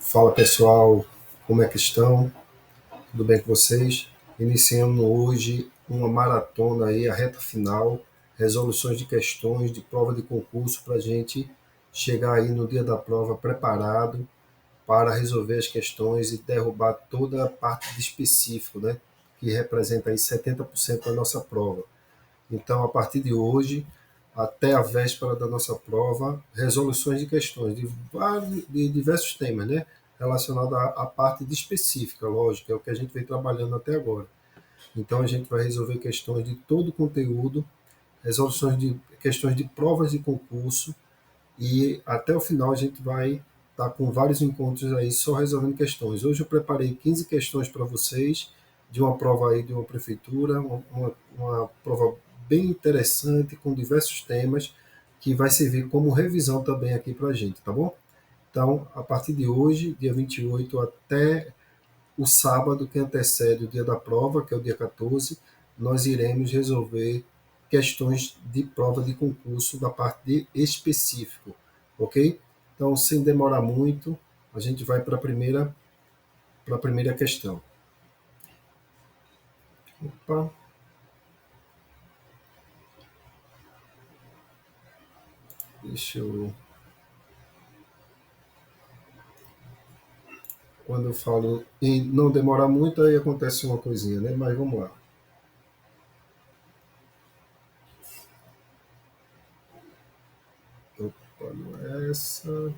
Fala pessoal, como é que estão? Tudo bem com vocês? Iniciando hoje uma maratona aí, a reta final, resoluções de questões de prova de concurso para a gente chegar aí no dia da prova preparado para resolver as questões e derrubar toda a parte de específico, né? Que representa aí 70% da nossa prova. Então, a partir de hoje, até a véspera da nossa prova, resoluções de questões de diversos temas, né? Relacionados à parte de específica, lógico, é o que a gente vem trabalhando até agora. Então, a gente vai resolver questões de todo o conteúdo, resoluções de questões de provas de concurso, e até o final a gente vai estar com vários encontros aí só resolvendo questões. Hoje eu preparei 15 questões para vocês de uma prova aí de uma prefeitura, uma prova bem interessante com diversos temas que vai servir como revisão também aqui para a gente, tá bom? Então, a partir de hoje, dia 28 até o sábado que antecede o dia da prova, que é o dia 14, nós iremos resolver questões de prova de concurso da parte de específico, ok? Então, sem demorar muito, a gente vai para a primeira questão. Opa, deixa eu. Quando eu falo em não demorar muito, aí acontece uma coisinha, né? Mas vamos lá. Opa, não é essa.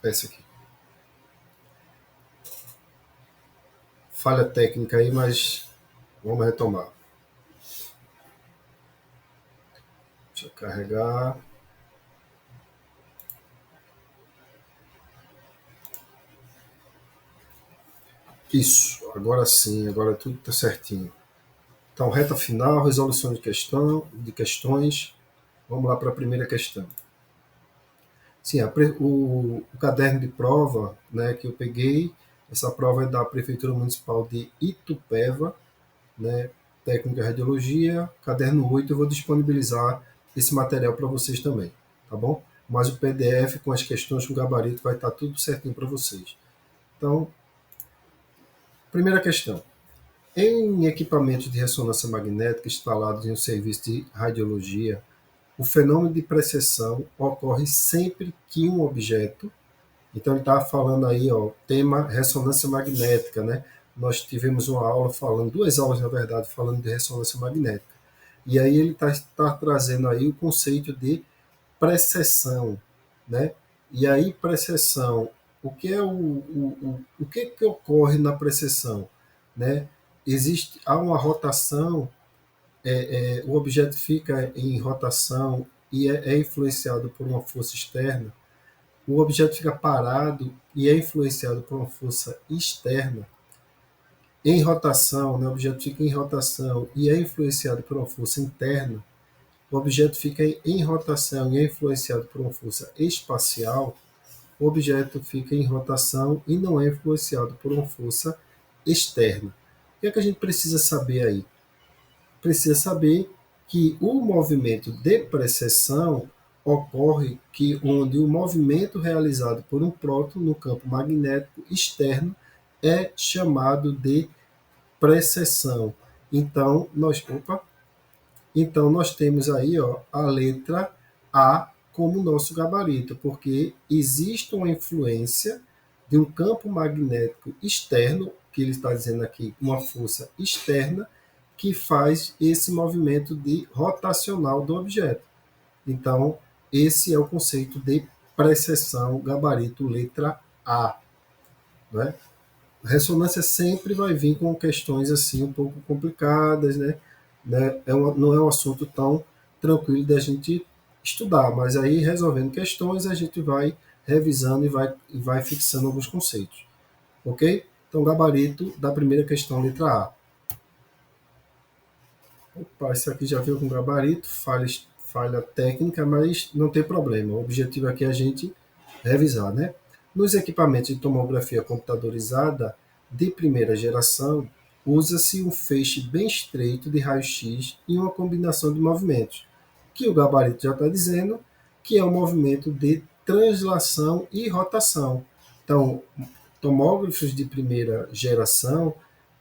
É essa aqui. Falha técnica aí, mas vamos retomar. Deixa eu carregar. Isso, agora sim, agora tudo está certinho. Então, reta final, resolução de questões. Vamos lá para a primeira questão. Sim, o caderno de prova, né, que eu peguei, essa prova é da Prefeitura Municipal de Itupeva, né, técnica de radiologia, caderno 8, eu vou disponibilizar esse material para vocês também, tá bom? Mas o PDF com as questões com gabarito vai estar tudo certinho para vocês. Então, primeira questão. Em equipamentos de ressonância magnética instalados em um serviço de radiologia, o fenômeno de precessão ocorre sempre que um objeto. Então, ele estava falando aí, ó, tema ressonância magnética, né? Nós tivemos uma aula falando, duas aulas na verdade, falando de ressonância magnética. E aí ele está trazendo aí o conceito de precessão, né? E aí, precessão, o que é o que ocorre na precessão, né? Há uma rotação, o objeto fica em rotação e é influenciado por uma força externa, o objeto fica parado e é influenciado por uma força externa, em rotação, né, o objeto fica em rotação e é influenciado por uma força interna, o objeto fica em rotação e é influenciado por uma força espacial, o objeto fica em rotação e não é influenciado por uma força externa. O que é que a gente precisa saber aí? Precisa saber que o movimento de precessão ocorre que onde o movimento realizado por um próton no campo magnético externo é chamado de precessão. Então nós temos aí, ó, a letra A como nosso gabarito, porque existe uma influência de um campo magnético externo, que ele está dizendo aqui, uma força externa, que faz esse movimento de rotacional do objeto. Então, esse é o conceito de precessão, gabarito, letra A. Né? Ressonância sempre vai vir com questões assim um pouco complicadas, né? Não é um assunto tão tranquilo da gente estudar, mas aí resolvendo questões a gente vai revisando e vai fixando alguns conceitos, ok? Então, gabarito da primeira questão, letra A. Opa, esse aqui já veio com gabarito, falha técnica, mas não tem problema. O objetivo aqui é a gente revisar, né? Nos equipamentos de tomografia computadorizada de primeira geração, usa-se um feixe bem estreito de raio-x e uma combinação de movimentos, que o gabarito já está dizendo que é o movimento de translação e rotação. Então, tomógrafos de primeira geração,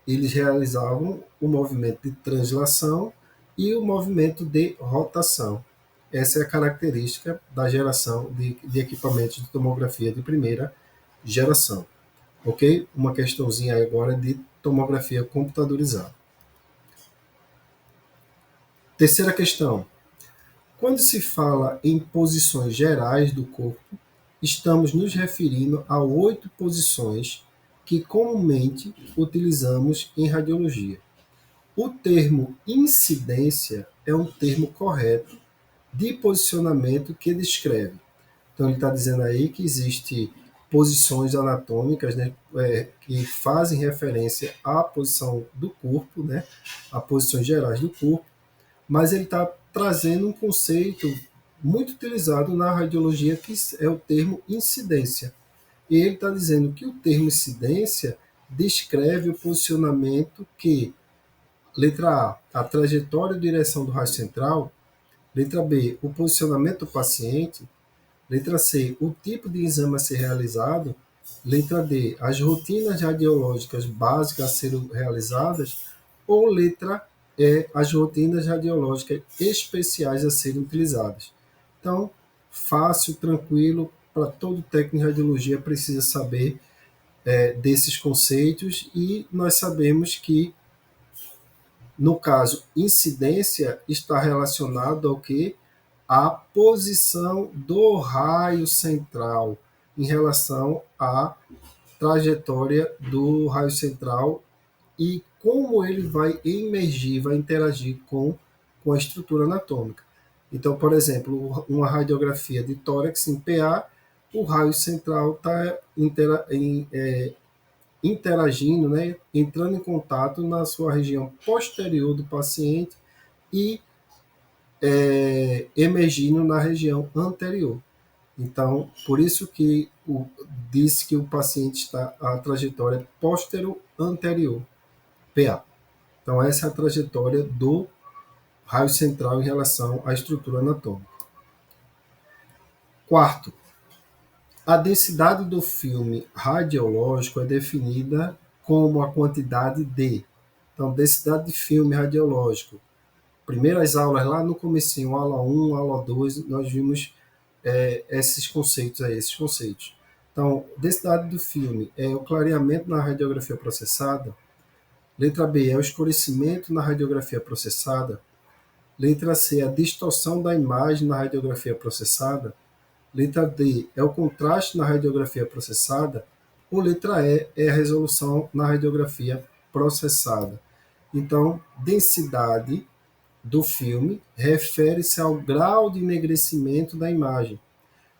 eles realizavam o movimento de translação e o movimento de rotação. Essa é a característica da geração de equipamentos de tomografia de primeira geração. Ok? Uma questãozinha agora de tomografia computadorizada. Terceira questão. Quando se fala em posições gerais do corpo, estamos nos referindo a 8 posições que comumente utilizamos em radiologia. O termo incidência é um termo correto de posicionamento que descreve. Então, ele está dizendo aí que existe posições anatômicas, né, que fazem referência à posição do corpo, né, a posições gerais do corpo, mas ele está trazendo um conceito muito utilizado na radiologia, que é o termo incidência. E ele está dizendo que o termo incidência descreve o posicionamento que, letra A, a trajetória e direção do raio central, letra B, o posicionamento do paciente, letra C, o tipo de exame a ser realizado, letra D, as rotinas radiológicas básicas a serem realizadas, ou letra E, as rotinas radiológicas especiais a serem utilizadas. Então, fácil, tranquilo, para todo técnico de radiologia precisa saber desses conceitos, e nós sabemos que, no caso, incidência está relacionado ao que? A posição do raio central em relação à trajetória do raio central e como ele vai emergir, vai interagir com a estrutura anatômica. Então, por exemplo, uma radiografia de tórax em PA, o raio central está interagindo, né, entrando em contato na sua região posterior do paciente e emergindo na região anterior. Então, por isso que disse que o paciente está a trajetória postero-anterior, PA. Então, essa é a trajetória do raio central em relação à estrutura anatômica. Quarto, a densidade do filme radiológico é definida como a quantidade de. Então, densidade de filme radiológico. Primeiras aulas lá no comecinho, aula 1, aula 2, nós vimos esses conceitos aí, esses conceitos. Então, densidade do filme é o clareamento na radiografia processada. Letra B é o escurecimento na radiografia processada. Letra C, a distorção da imagem na radiografia processada. Letra D é o contraste na radiografia processada. Ou letra E é a resolução na radiografia processada. Então, densidade do filme refere-se ao grau de enegrecimento da imagem.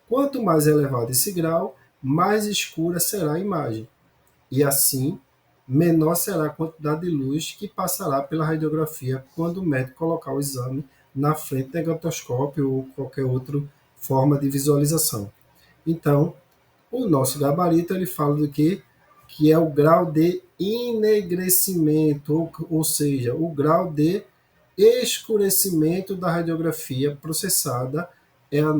Quanto mais elevado esse grau, mais escura será a imagem. E assim, menor será a quantidade de luz que passará pela radiografia quando o médico colocar o exame na frente do negatoscópio ou qualquer outra forma de visualização. Então, o nosso gabarito ele fala do que é o grau de enegrecimento, ou seja, o grau de escurecimento da radiografia processada é o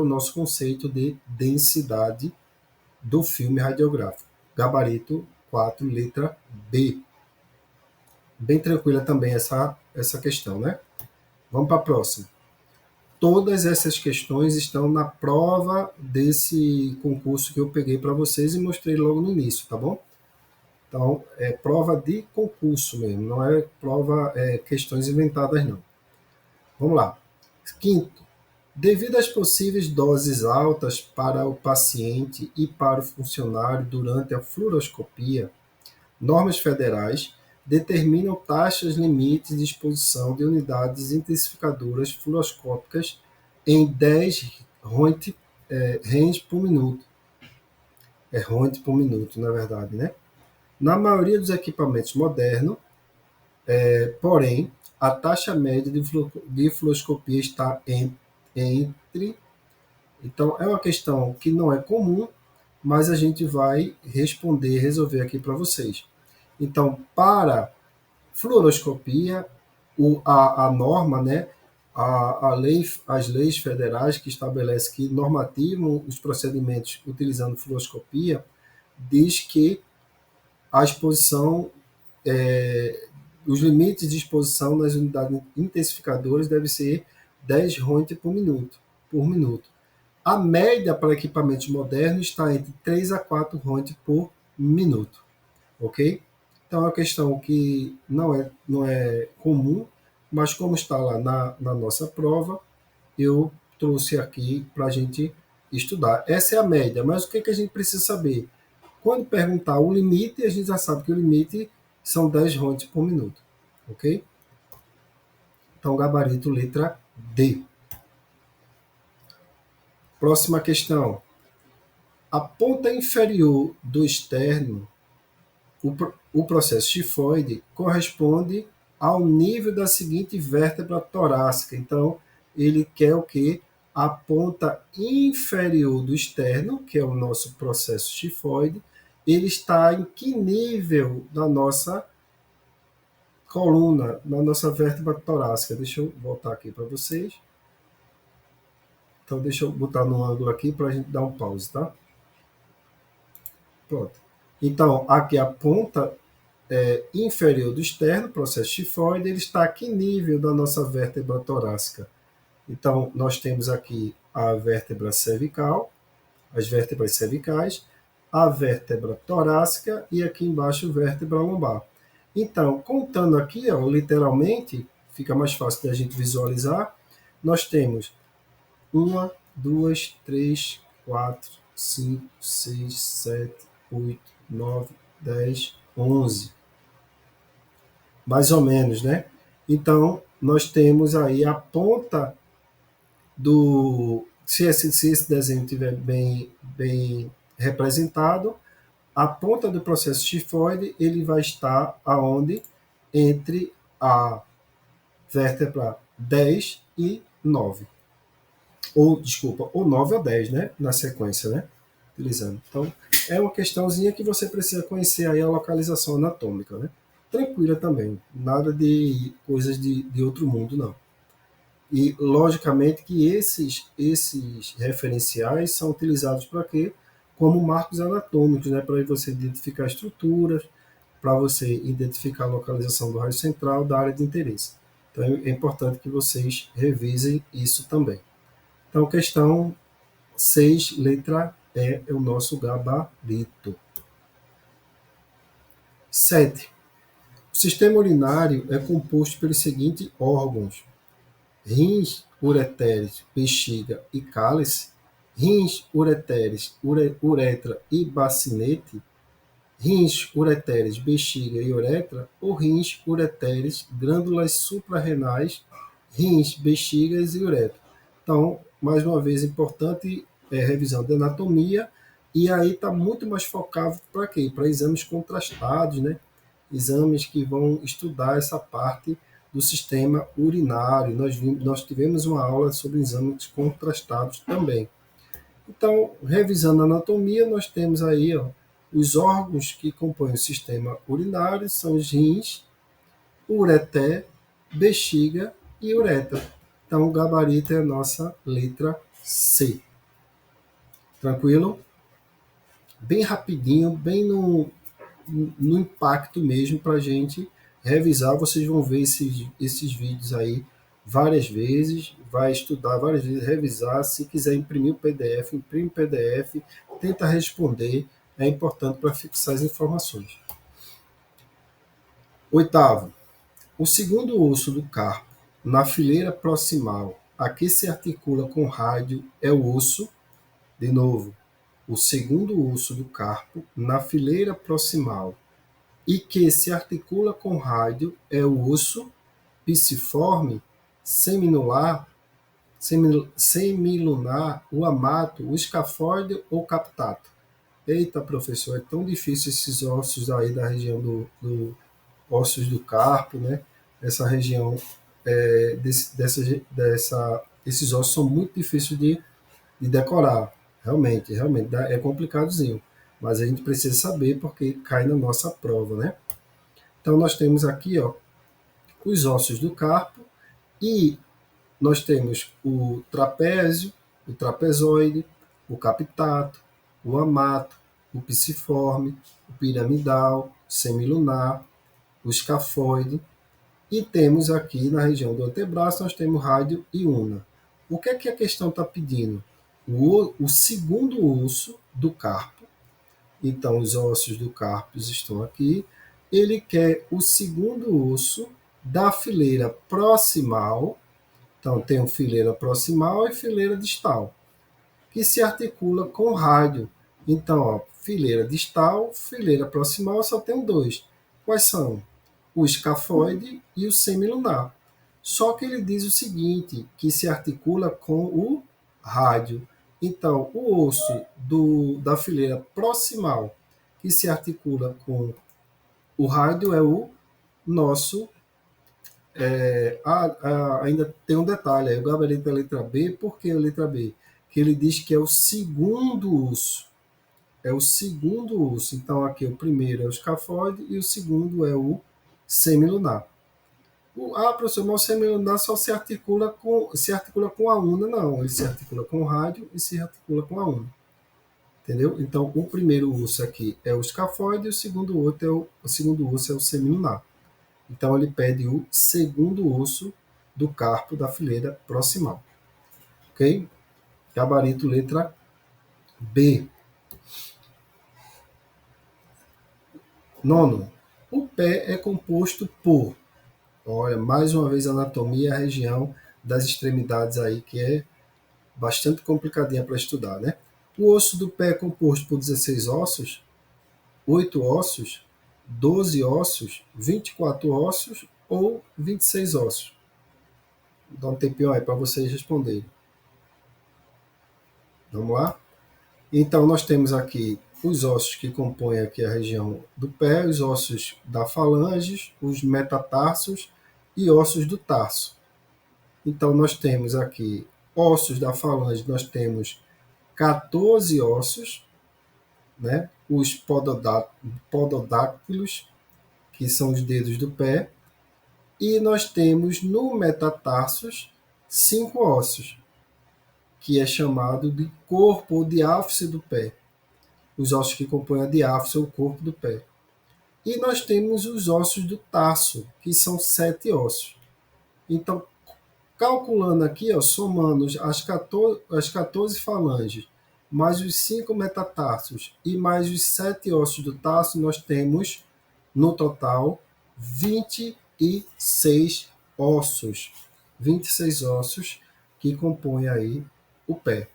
nosso conceito de densidade do filme radiográfico. Gabarito 4, letra B. Bem tranquila também essa questão, né? Vamos para a próxima. Todas essas questões estão na prova desse concurso que eu peguei para vocês e mostrei logo no início, tá bom? Então, é prova de concurso mesmo, não é prova, questões inventadas, não. Vamos lá. Quinto, devido às possíveis doses altas para o paciente e para o funcionário durante a fluoroscopia, normas federais determinam taxas limites de exposição de unidades intensificadoras fluoroscópicas em 10 Röntgen por minuto. É Röntgen por minuto, na verdade, né? Na maioria dos equipamentos modernos, porém, a taxa média de fluoroscopia está entre. Então, é uma questão que não é comum, mas a gente vai resolver aqui para vocês. Então, para fluoroscopia, a norma, né, as leis federais que estabelecem que normativam os procedimentos utilizando fluoroscopia diz que a exposição, os limites de exposição nas unidades intensificadoras deve ser 10 RONT por minuto. A média para equipamentos modernos está entre 3 a 4 RONT por minuto, ok? Então é uma questão que não é comum, mas como está lá na nossa prova, eu trouxe aqui para a gente estudar. Essa é a média, mas o que, que a gente precisa saber? Quando perguntar o limite, a gente já sabe que o limite são 10 RONT por minuto, ok? Então, gabarito letra D. Próxima questão. A ponta inferior do externo, o processo xifoide, corresponde ao nível da seguinte vértebra torácica. Então, ele quer o quê? A ponta inferior do externo, que é o nosso processo xifoide, ele está em que nível da nossa coluna, na nossa vértebra torácica? Deixa eu voltar aqui para vocês. Então, deixa eu botar no ângulo aqui para a gente dar um pause, tá? Pronto. Então, aqui a ponta inferior do externo, processo xifoide, ele está a que nível da nossa vértebra torácica? Então, nós temos aqui a vértebra cervical, as vértebras cervicais, a vértebra torácica e aqui embaixo a vértebra lombar. Então, contando aqui, ó, literalmente, fica mais fácil de a gente visualizar, nós temos 1, 2, 3, 4, 5, 6, 7, 8, 9, 10, 11. Mais ou menos, né? Então, nós temos aí a ponta do... Se esse desenho estiver bem representado, a ponta do processo xifoide, ele vai estar aonde? Entre a vértebra 10 e 9. Ou 9 ou 10, né? Na sequência, né? Utilizando. Então, é uma questãozinha que você precisa conhecer aí a localização anatômica, né? Tranquila também, nada de coisas de outro mundo, não. E, logicamente, que esses referenciais são utilizados para quê? Como marcos anatômicos, né? Para você identificar estruturas, para você identificar a localização do raio central da área de interesse. Então, é importante que vocês revisem isso também. Então, questão 6, letra E, é o nosso gabarito. 7. O sistema urinário é composto pelos seguintes órgãos: rins, ureteres, bexiga e cálice, rins, ureteres, uretra e bacinete, rins, ureteres, bexiga e uretra, ou rins, ureteres, glândulas suprarrenais, rins, bexigas e uretra. Então, mais uma vez, importante revisão de anatomia, e aí está muito mais focado para quê? Para exames contrastados, né? Exames que vão estudar essa parte do sistema urinário. Nós tivemos uma aula sobre exames contrastados também. Então, revisando a anatomia, nós temos aí, ó, os órgãos que compõem o sistema urinário são os rins, ureter, bexiga e uretra. Então, o gabarito é a nossa letra C. Tranquilo? Bem rapidinho, bem no impacto mesmo para a gente revisar. Vocês vão ver esses vídeos aí várias vezes, vai estudar várias vezes, revisar. Se quiser imprimir o PDF, imprime o PDF, tenta responder, é importante para fixar as informações. 8º, o segundo osso do carpo, na fileira proximal, a que se articula com rádio, é o osso, de novo, o segundo osso do carpo, na fileira proximal, e que se articula com rádio, é o osso pisiforme, semilunar, o amato, o escafóide ou captato. Eita, professor, é tão difícil esses ossos aí da região do ossos do carpo, né? Essa região, esses ossos são muito difíceis de decorar. Realmente é complicadozinho. Mas a gente precisa saber porque cai na nossa prova, né? Então nós temos aqui, ó, os ossos do carpo, e nós temos o trapézio, o trapezoide, o capitato, o amato, o piciforme, o piramidal, semilunar, o escafoide, e temos aqui na região do antebraço, nós temos rádio e una. O que a questão está pedindo? O segundo osso do carpo. Então, os ossos do carpo estão aqui. Ele quer o segundo osso da fileira proximal. Então, tem fileira proximal e fileira distal, que se articula com rádio. Então, ó, fileira distal, fileira proximal, só tem dois. Quais são? O escafoide e o semilunar. Só que ele diz o seguinte, que se articula com o rádio. Então, o osso da fileira proximal, que se articula com o rádio, é o nosso. Ainda tem um detalhe, aí, o gabarito da letra B. Por que a letra B? Que ele diz que é o segundo osso. É o segundo osso. Então, aqui o primeiro é o escafoide e o segundo é o semilunar. Professor, mas o semilunar só se articula com a una. Não, ele se articula com o rádio e se articula com a una. Entendeu? Então, o primeiro osso aqui é o escafoide e o segundo osso é o semilunar. Então, ele pede o segundo osso do carpo da fileira proximal. Ok? Gabarito letra B. Nono, o pé é composto por, olha, mais uma vez a anatomia, a região das extremidades aí, que é bastante complicadinha para estudar, né? O osso do pé é composto por 16 ossos, 8 ossos, 12 ossos, 24 ossos ou 26 ossos? Vou dar um tempinho aí para vocês responderem. Vamos lá? Então, nós temos aqui os ossos que compõem aqui a região do pé, os ossos da falange, os metatarsos e ossos do tarso. Então, nós temos aqui ossos da falange, nós temos 14 ossos, né? Os pododáctilos, que são os dedos do pé, e nós temos no metatarsos 5 ossos, que é chamado de corpo ou diáfice do pé. Os ossos que compõem a diáfice ou o corpo do pé. E nós temos os ossos do tarso, que são 7 ossos. Então, calculando aqui, ó, somando as 14 falanges, mais os 5 metatarsos e mais os 7 ossos do tarso, nós temos, no total, 26 ossos. 26 ossos que compõem aí o pé.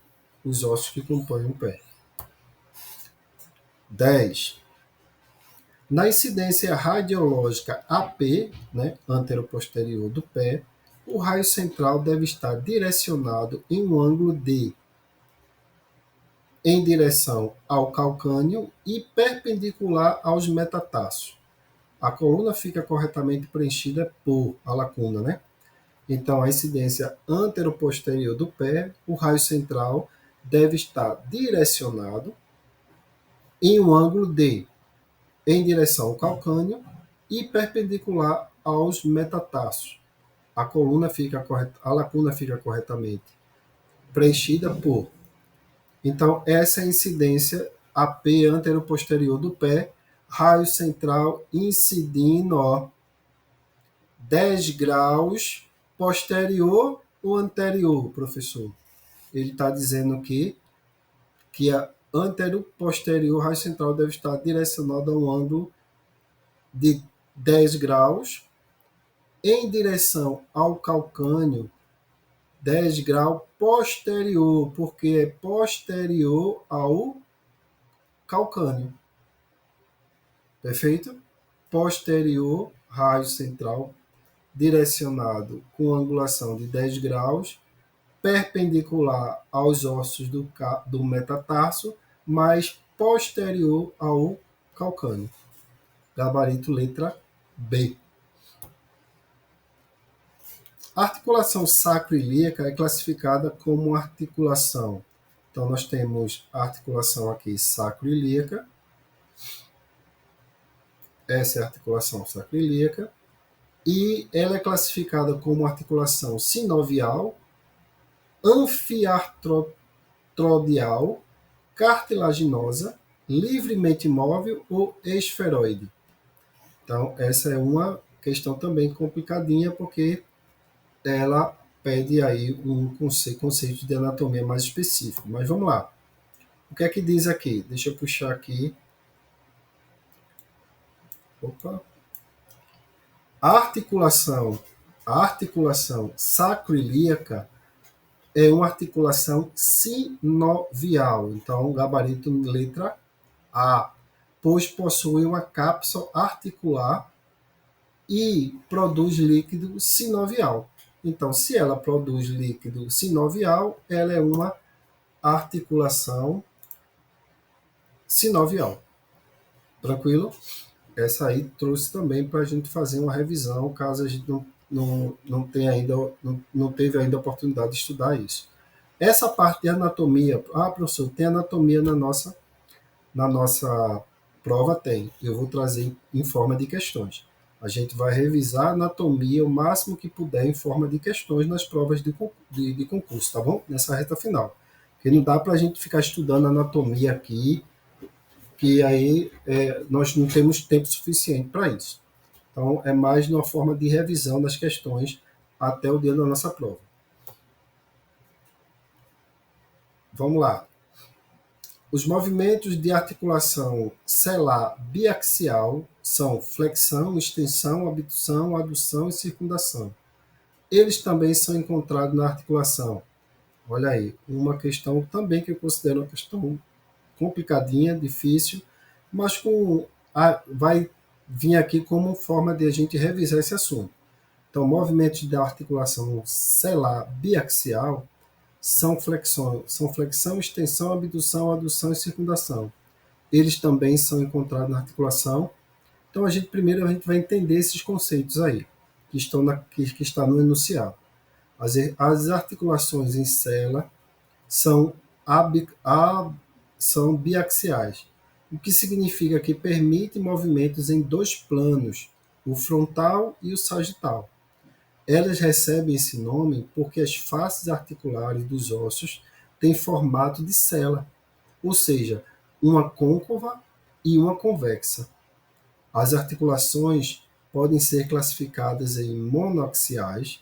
Os ossos que compõem o pé. 10. Na incidência radiológica AP, né, anteroposterior do pé, o raio central deve estar direcionado em um ângulo em direção ao calcâneo e perpendicular aos metatarsos. A coluna fica corretamente preenchida por a lacuna, né? Então, a incidência anteroposterior do pé, o raio central deve estar direcionado em um ângulo em direção ao calcâneo e perpendicular aos metatarsos. A lacuna fica corretamente preenchida por. Então, essa é a incidência AP anteroposterior do pé, raio central incidindo 10 graus posterior ou anterior, professor? Ele está dizendo que a anteroposterior raio central deve estar direcionado a um ângulo de 10 graus em direção ao calcâneo, 10 graus posterior, porque é posterior ao calcâneo. Perfeito? Posterior, raio central, direcionado com angulação de 10 graus, perpendicular aos ossos do metatarso, mas posterior ao calcâneo. Gabarito letra B. A articulação sacroiliaca é classificada como articulação. Então, nós temos a articulação aqui sacroiliaca. Essa é a articulação sacroiliaca. e ela é classificada como articulação sinovial, anfiartrodial, cartilaginosa, livremente móvel ou esferoide. Então, essa é uma questão também complicadinha, porque ela pede aí um conceito de anatomia mais específico. Mas vamos lá. O que é que diz aqui? Deixa eu puxar aqui. Opa. A articulação sacroiliaca é uma articulação sinovial. Então, gabarito letra A, pois possui uma cápsula articular e produz líquido sinovial. Então, se ela produz líquido sinovial, ela é uma articulação sinovial. Tranquilo? Essa aí trouxe também para a gente fazer uma revisão, caso a gente não teve ainda a oportunidade de estudar isso. Essa parte de anatomia, professor, tem anatomia na nossa prova? Tem. Eu vou trazer em forma de questões. A gente vai revisar a anatomia o máximo que puder em forma de questões nas provas de concurso, tá bom? Nessa reta final. Porque não dá para a gente ficar estudando anatomia aqui, que aí nós não temos tempo suficiente para isso. Então, é mais uma forma de revisão das questões até o dia da nossa prova. Vamos lá. Os movimentos de articulação celular biaxial são flexão, extensão, abdução, adução e circundação. Eles também são encontrados na articulação. Olha aí, uma questão também que eu considero uma questão complicadinha, difícil, mas vai vir aqui como forma de a gente revisar esse assunto. Então, movimentos da articulação celular biaxial são flexão, extensão, abdução, adução e circundação. Eles também são encontrados na articulação. Então, primeiro a gente vai entender esses conceitos aí, que está no enunciado. As articulações em célula são biaxiais, o que significa que permite movimentos em dois planos, o frontal e o sagital. Elas recebem esse nome porque as faces articulares dos ossos têm formato de cela, ou seja, uma côncava e uma convexa. As articulações podem ser classificadas em monoaxiais,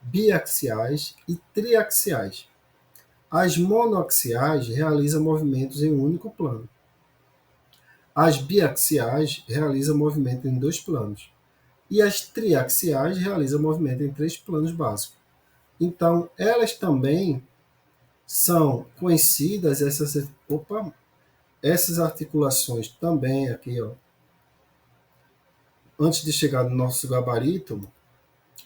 biaxiais e triaxiais. As monoaxiais realizam movimentos em um único plano. As biaxiais realizam movimento em dois planos. E as triaxiais realizam movimento em três planos básicos. Então, elas também são conhecidas, essas articulações também aqui, ó. Antes de chegar no nosso gabarito,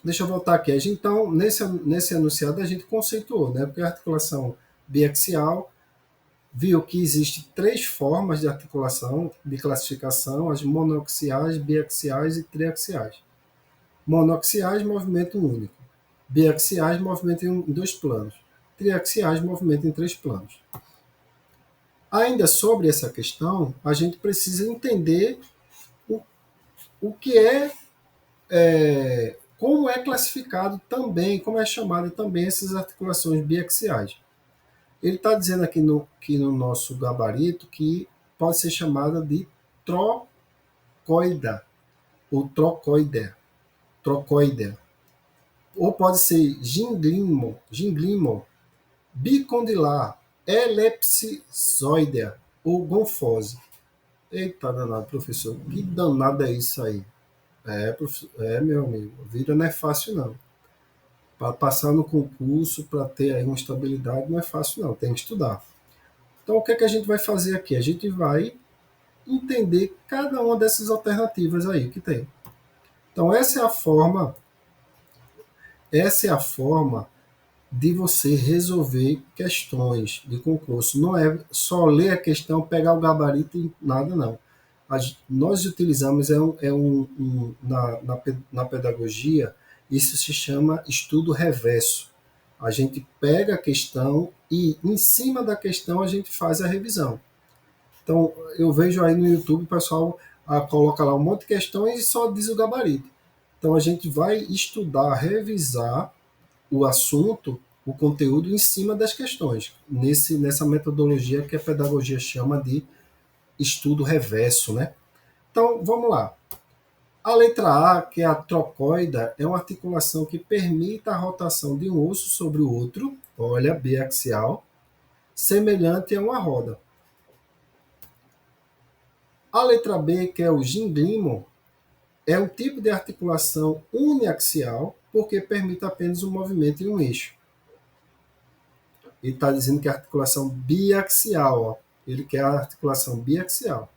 deixa eu voltar aqui. Então, nesse enunciado a gente conceituou, né? Porque a articulação biaxial viu que existe três formas de articulação, de classificação: as monoaxiais, biaxiais e triaxiais. Monoaxiais, movimento único. Biaxiais, movimento em dois planos. Triaxiais, movimento em três planos. Ainda sobre essa questão, a gente precisa entender o que como é classificado também, como é chamado também essas articulações biaxiais. Ele está dizendo aqui no nosso gabarito que pode ser chamada de trocoida, ou trocoidea, ou pode ser ginglimo, bicondilar, elipsoidea ou gonfose. Eita danado, professor, que danado é isso aí? Meu amigo, a vida não é fácil não. Para passar no concurso, para ter aí uma estabilidade, não é fácil não, tem que estudar. Então, o que é que a gente vai fazer aqui? A gente vai entender cada uma dessas alternativas aí que tem. Então, essa é a forma de você resolver questões de concurso. Não é só ler a questão, pegar o gabarito e nada, não. Nós utilizamos na pedagogia, isso se chama estudo reverso. A gente pega a questão e, em cima da questão, a gente faz a revisão. Então, eu vejo aí no YouTube o pessoal coloca lá um monte de questões e só diz o gabarito. Então a gente vai estudar, revisar o assunto, o conteúdo em cima das questões, nessa metodologia que a pedagogia chama de estudo reverso, né? Então, vamos lá. A letra A, que é a trocoida, é uma articulação que permite a rotação de um osso sobre o outro, olha, biaxial, semelhante a uma roda. A letra B, que é o ginglimo, é um tipo de articulação uniaxial, porque permite apenas o movimento em um eixo. Ele está dizendo que é articulação biaxial, ó. Ele quer a articulação biaxial.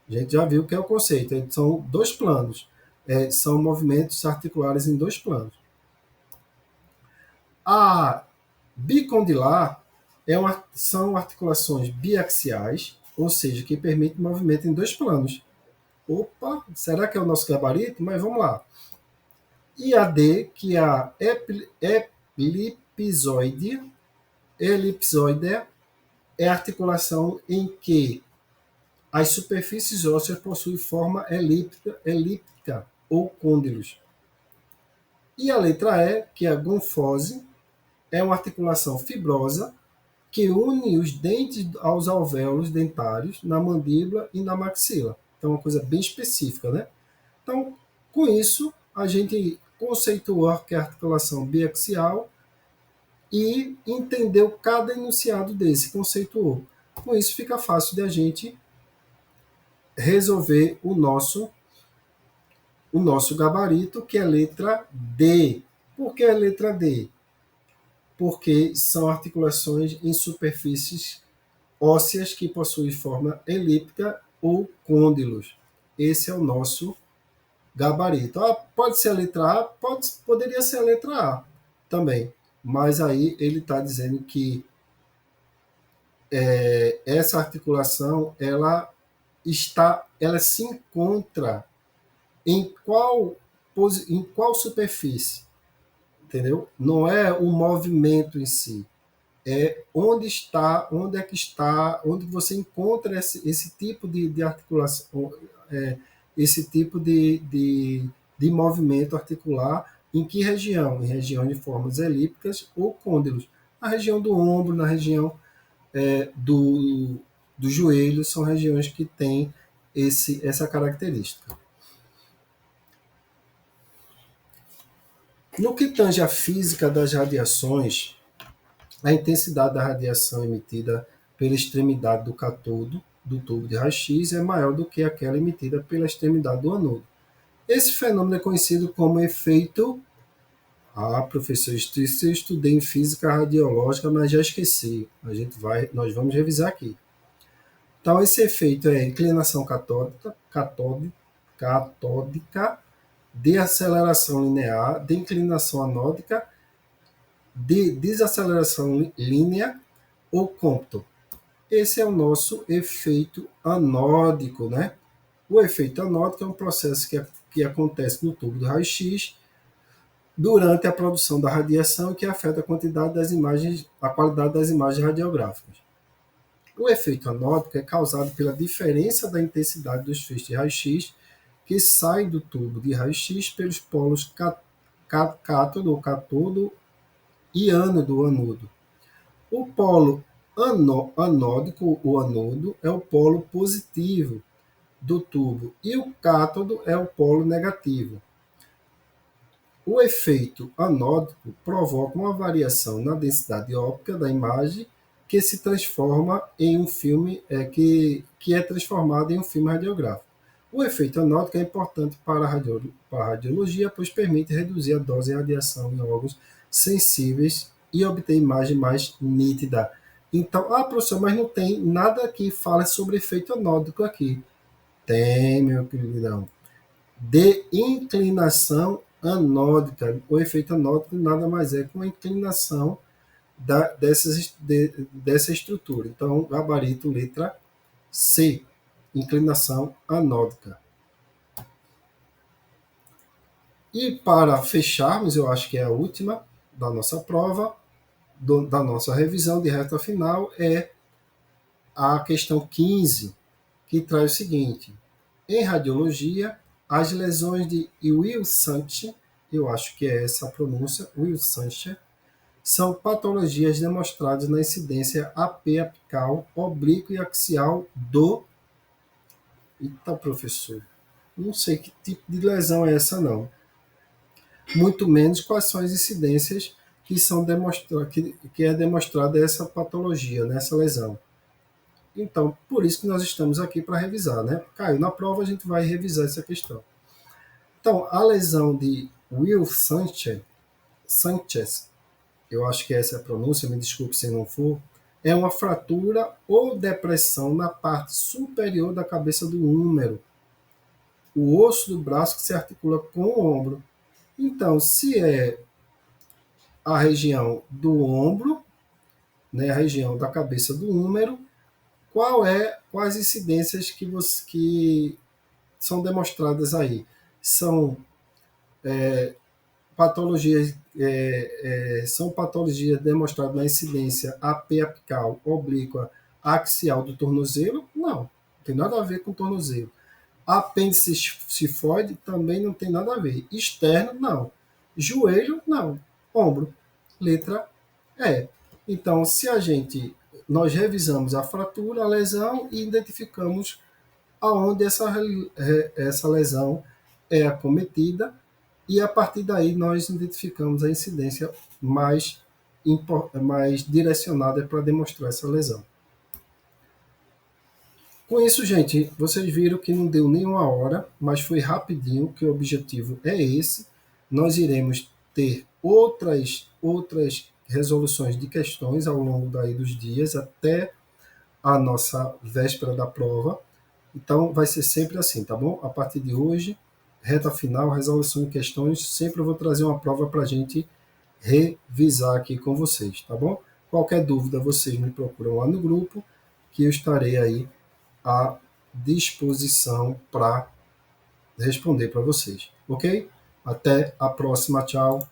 A gente já viu que é o conceito. São dois planos. São movimentos articulares em dois planos. A bicondilar são articulações biaxiais, ou seja, que permitem movimento em dois planos. Opa, será que é o nosso gabarito? Mas vamos lá. E a D, que é a elipsoide, é a articulação em que as superfícies ósseas possuem forma elíptica ou côndilos. E a letra E, que é a gonfose, é uma articulação fibrosa que une os dentes aos alvéolos dentários na mandíbula e na maxila. Então, é uma coisa bem específica, né? Então, com isso, a gente conceituou que é a articulação biaxial e entendeu cada enunciado desse, conceituou. Com isso, fica fácil de a gente resolver o nosso gabarito, que é a letra D. Por que a letra D? Porque são articulações em superfícies ósseas que possuem forma elíptica ou côndilos. Esse é o nosso gabarito. Pode ser a letra A? Poderia ser a letra A também, mas aí ele está dizendo que essa articulação ela se encontra em qual superfície, entendeu? Não é o movimento em si, é onde é que está, onde você encontra esse tipo de articulação, esse tipo de movimento articular, em que região? Em região de formas elípticas ou côndilos. Na região do ombro, na região do joelho, são regiões que têm essa característica. No que tange à física das radiações, a intensidade da radiação emitida pela extremidade do cátodo do tubo de raio-x é maior do que aquela emitida pela extremidade do anodo. Esse fenômeno é conhecido como efeito... professor, isso eu estudei em física radiológica, mas já esqueci. Nós vamos revisar aqui. Então, esse efeito é inclinação catódica, de aceleração linear, de inclinação anódica, de desaceleração linear ou cômputo. Esse é o nosso efeito anódico, né? O efeito anódico é um processo que acontece no tubo do raio-x durante a produção da radiação e que afeta a qualidade das imagens radiográficas. O efeito anódico é causado pela diferença da intensidade dos feixes de raio-x que saem do tubo de raio-x pelos polos cátodo ou catodo e ânodo, anodo. O polo anódico, o anodo, é o polo positivo do tubo e o cátodo é o polo negativo. O efeito anódico provoca uma variação na densidade óptica da imagem que se transforma em um filme, que é transformado em um filme radiográfico. O efeito anódico é importante para a radiologia, pois permite reduzir a dose de radiação em órgãos sensíveis e obter imagem mais nítida. Então, professor, mas não tem nada que fale sobre efeito anódico aqui. Tem, meu queridão. De inclinação anódica. O efeito anódico nada mais é que uma inclinação dessa estrutura. Então, gabarito letra C, inclinação anódica. E para fecharmos, eu acho que é a última da nossa prova, da nossa revisão de reta final, é a questão 15, que traz o seguinte: em radiologia, As lesões de Wilson, eu acho que é essa a pronúncia, Wilson, são patologias demonstradas na incidência AP apical, oblíqua e axial do... Eita, professor, não sei que tipo de lesão é essa, não. Muito menos quais são as incidências que são que é demonstrada essa patologia, né, essa lesão. Então, por isso que nós estamos aqui para revisar, né? Caiu na prova, a gente vai revisar essa questão. Então, a lesão de Will Sanchez, eu acho que essa é a pronúncia, me desculpe se não for, é uma fratura ou depressão na parte superior da cabeça do húmero, o osso do braço que se articula com o ombro. Então, se é a região do ombro, né, a região da cabeça do húmero, quais incidências que são demonstradas aí? São patologias demonstradas na incidência AP apical, oblíqua, axial do tornozelo? Não tem nada a ver com tornozelo. Apêndice cifoide também não tem nada a ver. Externo, não. Joelho, não. Ombro, letra E. Então, se nós revisamos a fratura, a lesão e identificamos aonde essa lesão é acometida, e a partir daí nós identificamos a incidência mais direcionada para demonstrar essa lesão. Com isso, gente, vocês viram que não deu nem uma hora, mas foi rapidinho, que o objetivo é esse. Nós iremos ter outras resoluções de questões ao longo daí dos dias, até a nossa véspera da prova. Então, vai ser sempre assim, tá bom? A partir de hoje, reta final, resolução de questões, sempre eu vou trazer uma prova para a gente revisar aqui com vocês, tá bom? Qualquer dúvida, vocês me procuram lá no grupo, que eu estarei aí à disposição para responder para vocês, ok? Até a próxima, tchau!